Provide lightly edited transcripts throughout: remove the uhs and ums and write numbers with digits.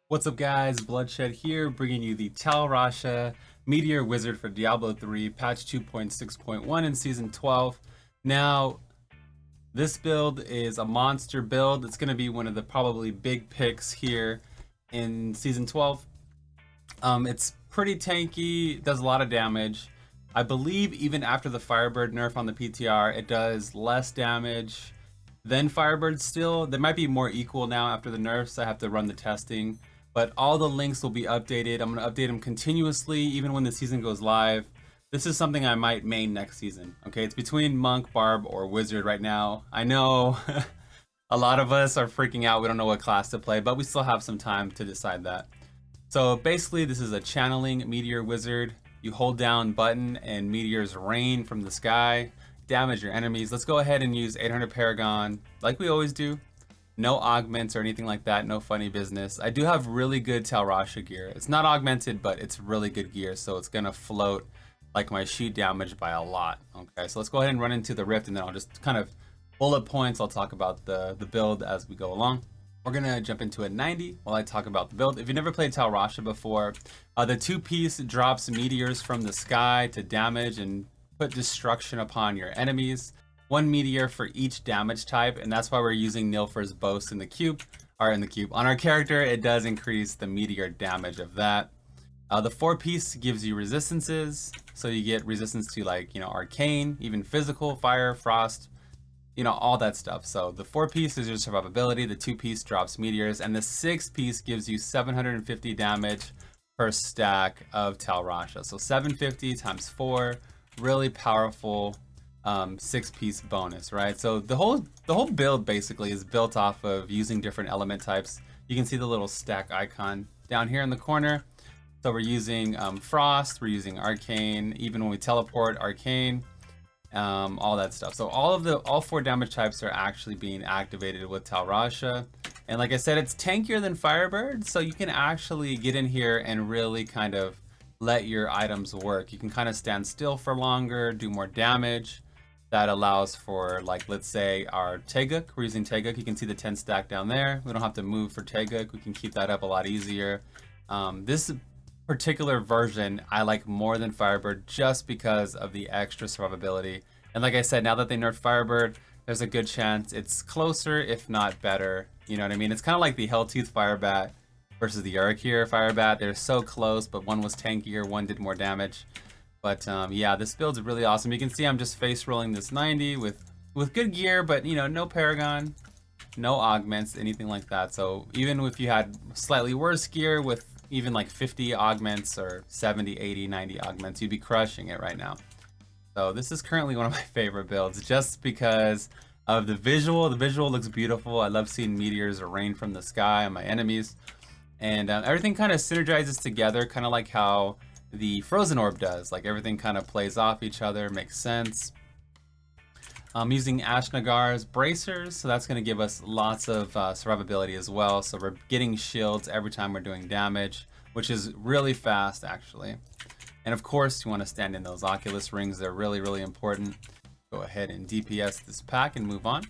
What's up guys, Bloodshed here, bringing you the Tal Rasha Meteor Wizard for Diablo 3, patch 2.6.1 in Season 12. Now, this build is a monster build. It's going to be one of the probably big picks here in Season 12. It's pretty tanky, does a lot of damage. I believe even after the Firebird nerf on the PTR, it does less damage than Firebird still. They might be more equal now after the nerfs. I have to run the testing. But all the links will be updated. I'm going to update them continuously, even when the season goes live. This is something I might main next season. Okay, it's between Monk, Barb, or Wizard right now. I know a lot of us are freaking out. We don't know what class to play, but we still have some time to decide that. So basically, this is a channeling Meteor Wizard. You hold down button and meteors rain from the sky, damage your enemies. Let's go ahead and use 800 Paragon like we always do. No augments or anything like that, no funny business. I do have really good Tal Rasha gear. It's not augmented, but it's really good gear, so it's gonna float like my sheet damage by a lot. Okay, so let's go ahead and run into the rift, and then I'll just kind of bullet points. I'll talk about the build as we go along. We're gonna jump into a 90 while I talk about the build. If you've never played Tal Rasha before, the two-piece drops meteors from the sky to damage and put destruction upon your enemies. One meteor for each damage type, and that's why we're using Nilfer's boast in the cube, on our character. It does increase the meteor damage of that. The four-piece gives you resistances, so you get resistance to, like, arcane, even physical, fire, frost, all that stuff. So the four-piece is your survivability, the two-piece drops meteors, and the six-piece gives you 750 damage per stack of Tal Rasha. So 750 times 4, really powerful six-piece bonus, right? So the whole build basically is built off of using different element types. You can see the little stack icon down here in the corner. So we're using frost, we're using arcane, even when we teleport, arcane, all that stuff. So all four damage types are actually being activated with Tal Rasha. And like I said, it's tankier than Firebird, so you can actually get in here and really kind of let your items work. You can kind of stand still for longer, do more damage. That allows for, like, let's say our Teguk. We're using Teguk. You can see the 10 stack down there. We don't have to move for Teguk. We can keep that up a lot easier. This particular version I like more than Firebird just because of the extra survivability. And like I said, now that they nerfed Firebird, there's a good chance it's closer, if not better. You know what I mean? It's kind of like the Helltooth Firebat versus the Urkir Firebat. They're so close, but one was tankier, one did more damage. But yeah, this build's really awesome. You can see I'm just face rolling this 90 with good gear, but no Paragon, no augments, anything like that. So even if you had slightly worse gear with even like 50 augments or 70, 80, 90 augments, you'd be crushing it right now. So this is currently one of my favorite builds just because of the visual. The visual looks beautiful. I love seeing meteors rain from the sky on my enemies. And everything kind of synergizes together, kind of like how the Frozen Orb does. Like, everything kind of plays off each other, makes sense. I'm using Ashnagar's bracers, so that's going to give us lots of survivability as well. So we're getting shields every time we're doing damage, which is really fast actually. And of course, you want to stand in those Oculus rings. They're really, really important. Go ahead and DPS this pack and move on.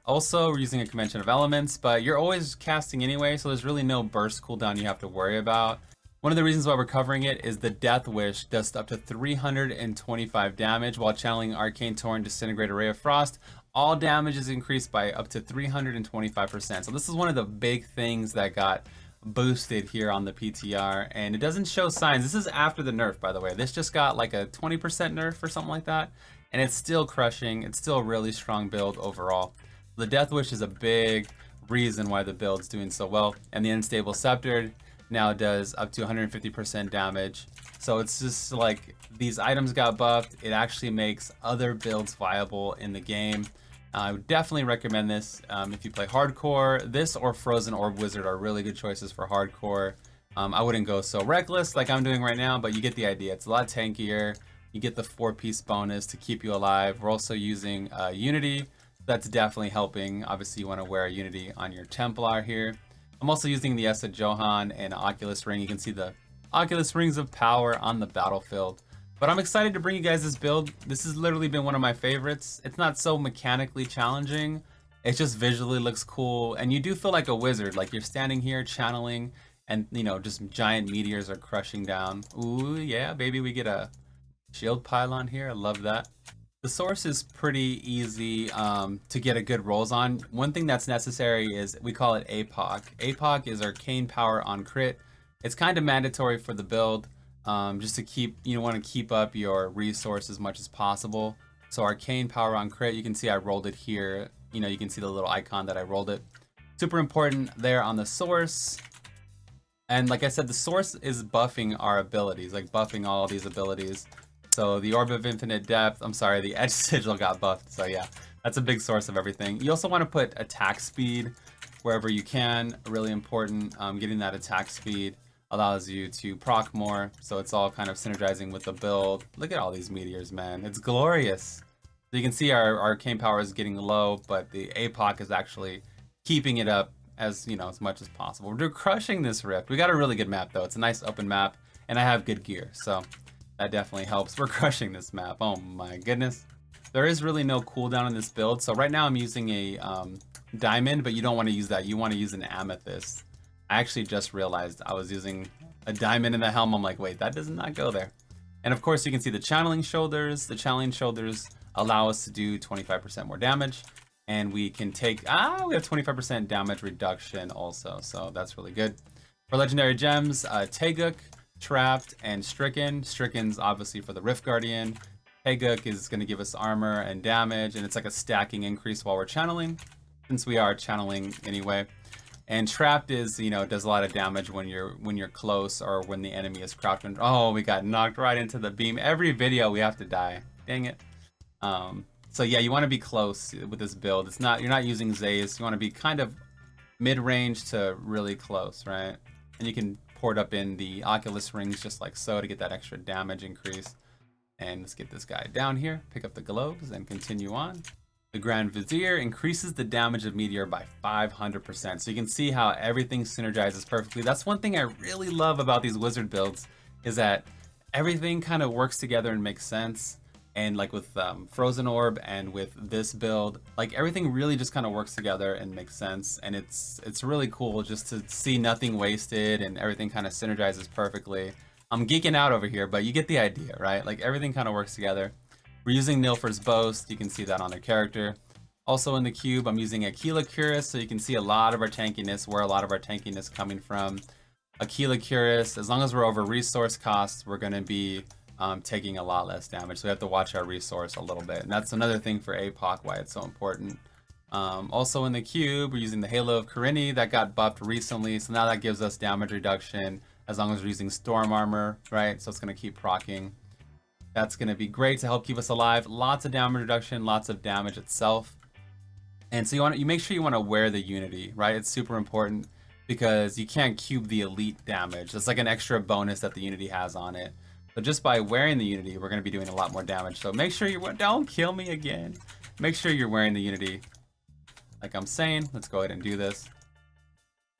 Also, we're using a convention of elements, but you're always casting anyway, so there's really no burst cooldown you have to worry about. One of the reasons why we're covering it is the Death Wish does up to 325 damage while channeling Arcane Torrent, Disintegrate, Ray of Frost. All damage is increased by up to 325%. So this is one of the big things that got boosted here on the PTR, and it doesn't show signs. This is after the nerf, by the way. This just got like a 20% nerf or something like that, and it's still crushing. It's still a really strong build overall. The Death Wish is a big reason why the build's doing so well, and the Unstable Scepter now does up to 150% damage. So it's just like these items got buffed. It actually makes other builds viable in the game. I would definitely recommend this if you play hardcore. This or Frozen Orb Wizard are really good choices for hardcore. I wouldn't go so reckless like I'm doing right now, but you get the idea. It's a lot tankier. You get the four-piece bonus to keep you alive. We're also using Unity. That's definitely helping. Obviously, you want to wear Unity on your Templar here. I'm also using the Essa Johan and Oculus Ring. You can see the Oculus Rings of Power on the battlefield. But I'm excited to bring you guys this build. This has literally been one of my favorites. It's not so mechanically challenging. It just visually looks cool. And you do feel like a wizard. Like, you're standing here channeling and you know, just giant meteors are crushing down. Ooh, yeah, baby, we get a shield pylon here. I love that. The source is pretty easy to get a good rolls on. One thing that's necessary is we call it APOC. APOC is arcane power on crit. It's kind of mandatory for the build, just to keep, you want to keep up your resource as much as possible. So arcane power on crit, you can see I rolled it here. You know, you can see the little icon that I rolled it. Super important there on the source. And like I said, the source is buffing our abilities, like buffing all these abilities. So the Orb of Infinite Depth, I'm sorry, the Edge Sigil got buffed. So yeah, that's a big source of everything. You also want to put attack speed wherever you can, really important. Getting that attack speed allows you to proc more. So it's all kind of synergizing with the build. Look at all these meteors, man. It's glorious. So you can see our arcane power is getting low, but the APOC is actually keeping it up as, you know, as much as possible. We're crushing this rift. We got a really good map though. It's a nice open map, and I have good gear, so that definitely helps. We're crushing this map. Oh my goodness. There is really no cooldown in this build. So right now I'm using a diamond, but you don't want to use that. You want to use an amethyst. I actually just realized I was using a diamond in the helm. I'm like, wait, that does not go there. And of course you can see the channeling shoulders. The channeling shoulders allow us to do 25% more damage. And we can take, we have 25% damage reduction also. So that's really good. For legendary gems, Taeguk, Trapped, and Stricken. Stricken's obviously for the Rift Guardian. Taeguk is going to give us armor and damage, and it's like a stacking increase while we're channeling, since we are channeling anyway. And Trapped is, you know, does a lot of damage when you're close or when the enemy is crouched. Oh, we got knocked right into the beam. Every video we have to die. Dang it. So yeah, you want to be close with this build. You're not using Zaze. You want to be kind of mid-range to really close, right? And you can port up in the Oculus rings just like so to get that extra damage increase. And let's get this guy down here, pick up the globes, and continue on. The Grand Vizier increases the damage of Meteor by 500%. So you can see how everything synergizes perfectly. That's one thing I really love about these wizard builds, is that everything kind of works together and makes sense. And like with Frozen Orb and with this build, like everything really just kind of works together and makes sense. And it's really cool just to see nothing wasted and everything kind of synergizes perfectly. I'm geeking out over here, but you get the idea, right? Like everything kind of works together. We're using Nilfr's Boast. You can see that on their character. Also in the cube, I'm using Aquila Cuirass, so you can see a lot of our tankiness, where a lot of our tankiness coming from. Aquila Cuirass, as long as we're over resource costs, we're going to be taking a lot less damage, so we have to watch our resource a little bit, and that's another thing for APOC, why it's so important. Also in the cube, we're using the Halo of Karini that got buffed recently, so now that gives us damage reduction as long as we're using Storm Armor, right? So it's going to keep proccing. That's going to be great to help keep us alive. Lots of damage reduction, lots of damage itself. And so you make sure you want to wear the Unity, right? It's super important because you can't cube the elite damage. It's like an extra bonus that the Unity has on it. So just by wearing the Unity, we're going to be doing a lot more damage. So make sure don't kill me again. Make sure you're wearing the Unity. Like I'm saying, let's go ahead and do this.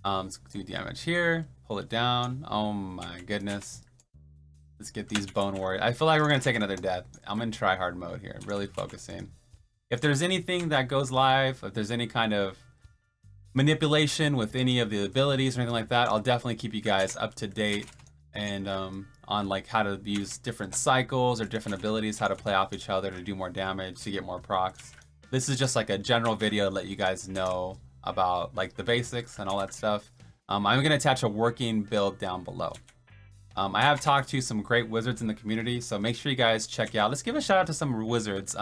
Let's do damage here. Pull it down. Oh my goodness. Let's get these Bone Warriors. I feel like we're going to take another death. I'm in try-hard mode here, really focusing. If there's anything that goes live, if there's any kind of manipulation with any of the abilities or anything like that, I'll definitely keep you guys up to date and on like how to use different cycles or different abilities, how to play off each other to do more damage, to get more procs. This is just like a general video to let you guys know about like the basics and all that stuff. I'm going to attach a working build down below. I have talked to some great wizards in the community, so make sure you guys check out. Let's give a shout out to some wizards.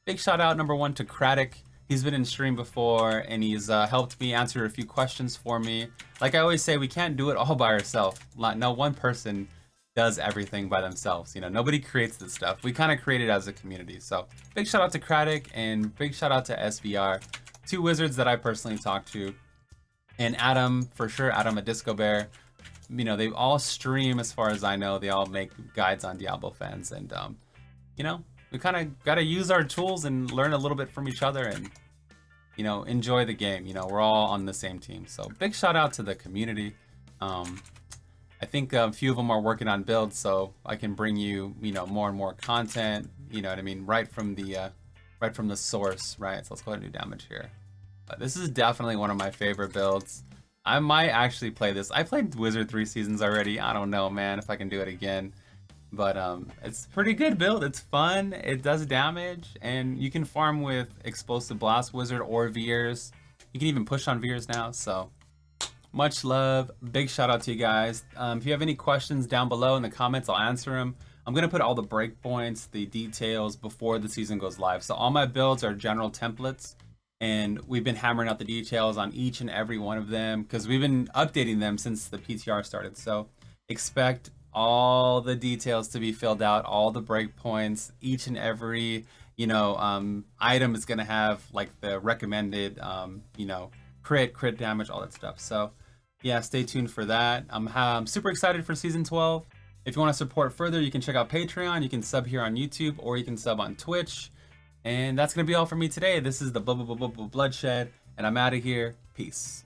Big shout out number one to Kraddick. He's been in stream before and he's helped me answer a few questions for me. Like I always say, we can't do it all by ourselves. No one person does everything by themselves. You know, nobody creates this stuff. We kind of create it as a community. So big shout out to Kraddick and big shout out to SVR. Two wizards that I personally talked to. And Adam, for sure, Adam a Disco Bear. You know, they all stream as far as I know. They all make guides on Diablo fans. And, you know, we kind of got to use our tools and learn a little bit from each other and, you know, enjoy the game. You know, we're all on the same team. So big shout out to the community. I think a few of them are working on builds, so I can bring you, you know, more and more content, you know what I mean, right from the source, right? So let's go ahead and do damage here. But this is definitely one of my favorite builds. I might actually play this. I played Wizard 3 seasons already. I don't know, man, if I can do it again. But it's a pretty good build. It's fun. It does damage, and you can farm with Explosive Blast Wizard or Veers. You can even push on Veers now. So much love. Big shout out to you guys. If you have any questions down below in the comments, I'll answer them. I'm gonna put all the breakpoints, the details before the season goes live. So all my builds are general templates, and we've been hammering out the details on each and every one of them because we've been updating them since the PTR started. So expect all the details to be filled out, all the breakpoints, each and every item is gonna have like the recommended crit damage, all that stuff. So yeah, stay tuned for that. I'm super excited for season 12. If you want to support further, you can check out Patreon, you can sub here on YouTube, or you can sub on Twitch. And that's gonna be all for me today. This is the Bloodshed, and I'm out of here. Peace.